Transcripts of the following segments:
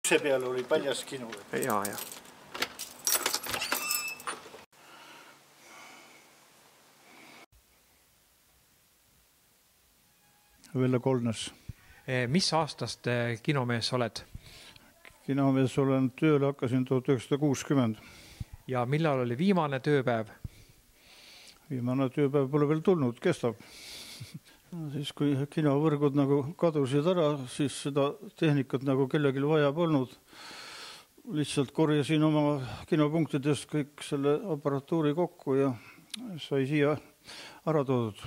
See peal oli paljas kino. Ja. Velle Kolnes. Mis aastast kinomees oled? Kinomees olen tööle, hakkasin 1960. Ja millal oli viimane tööpäev? Viimane tööpäev pole veel tulnud, kestab. Siis kui kinovõrgud nagu kadusid ära, siis seda tehnikat nagu kellelgi vaja polnud. Lihtsalt korjasin oma kinopunktidest kõik selle aparatuuri kokku ja sai siia ära toodud.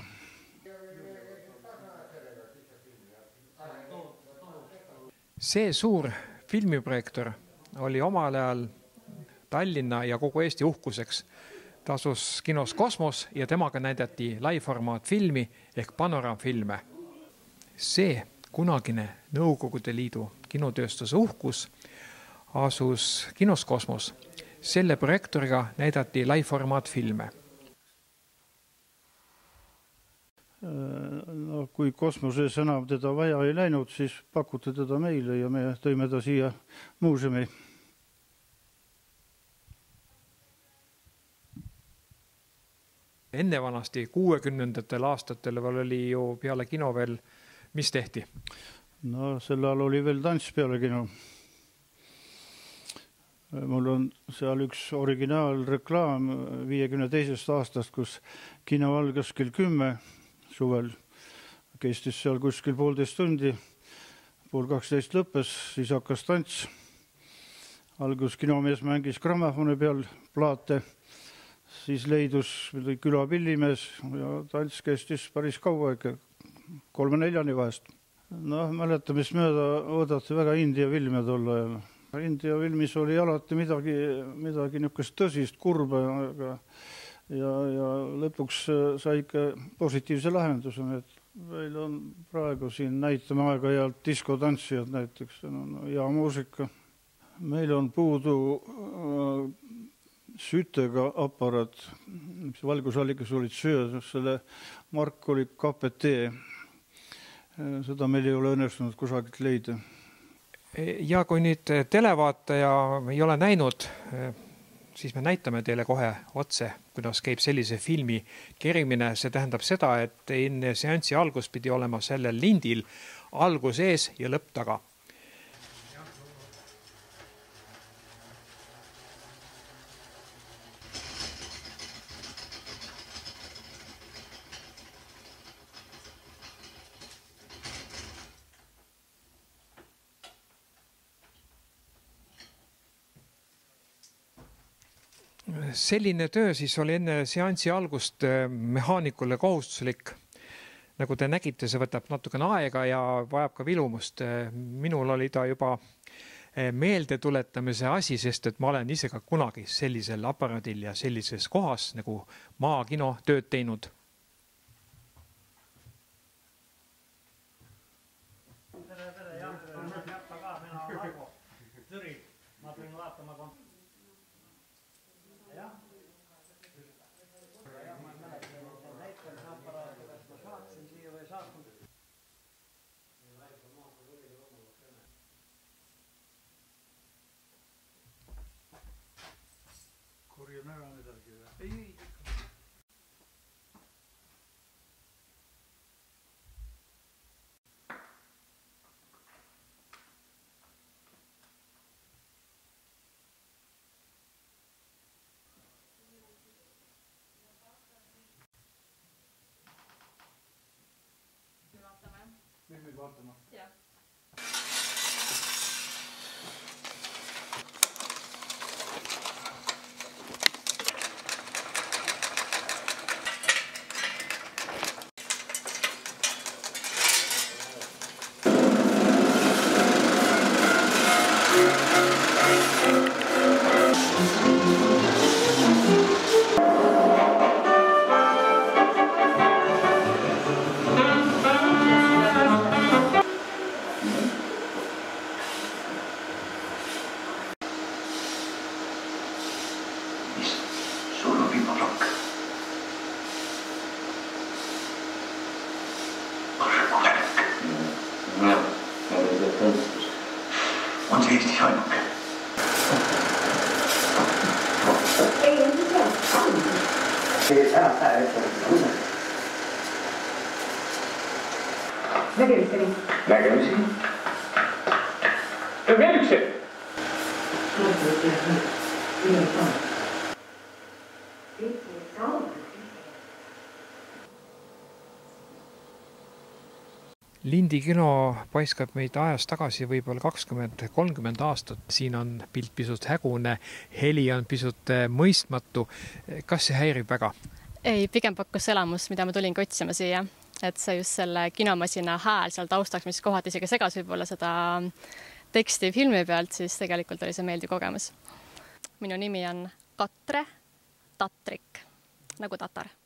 See suur filmiprojektor oli omal ajal Tallinna ja kogu Eesti uhkuseks. Tasus kinos Kosmos ja temaga näidati laiformaat filmi ehk panoraamfilme. See kunagine Nõukogude Liidu kinotööstuse uhkus asus kinos Kosmos. Selle projektoriga näidati laiformaat filme. No, kui Kosmoses enam teda vaja ei läinud, siis pakuti teda meile ja me tõime ta siia muuseumi. Enne vanasti 60. aastatel oli ju peale kino veel, mis tehti? No sel ajal oli veel tants peale kino. Mul on seal üks originaalreklaam 52. aastast, kus kino algas kell 10 suvel. Kestis seal kuskil 1,5 tundi, 11:30 lõppes, siis hakkas tants. Algus kinomees mängis grammofoni peal plaate, siis leidus külapillimees ja tants kestis päris kaua, ikka 3-4 vahest. No, mäletamismööda oodati väga India filme tol ajal. India filmis oli alati midagi niisugust tõsist, kurba ja lõpuks sai ikka positiivse lahenduse. Meil on praegu siin näitame aeg-ajalt diskotantsijad näiteks, ja muusika. Meil on puudu sütega aparaat, mis valgusallikas olid sööd, selle mark oli KPT. Seda meil ei ole õnnestunud kusagilt leida. Ja kui nüüd televaataja ei ole näinud, siis me näitame teile kohe otse, kuidas käib sellise filmi kerimine. See tähendab seda, et enne seanssi algus pidi olema sellel lindil algus ees ja lõpp taga. Selline töö siis oli enne seanssi algust mehaanikule kohustuslik. Nagu te nägite, see võtab natukene aega ja vajab ka vilumust. Minul oli ta juba meelde tuletamise asi, sest et ma olen ise ka kunagi sellisel aparaadil ja sellises kohas nagu maakino tööd teinud. Nüüd vaatama. Jah. on see Eestis ainuke. Ei, on see seal. See ära päev ette. Nägemiseni. Nägemisi. Ja veel üks hetk. Lindi kino paiskab meid ajas tagasi võib-olla 20-30 aastat. Siin on pilt pisut hägune, heli on pisut mõistmatu. Kas see häirib väga? Ei, pigem pakkus elamus, mida ma tulin otsima siia. Et see just selle kinomasina hääl seal taustaks, mis kohad isegi segas võib-olla seda teksti filmi pealt, siis tegelikult oli see meeldiv kogemus. Minu nimi on Katre Tatrik, nagu tatar.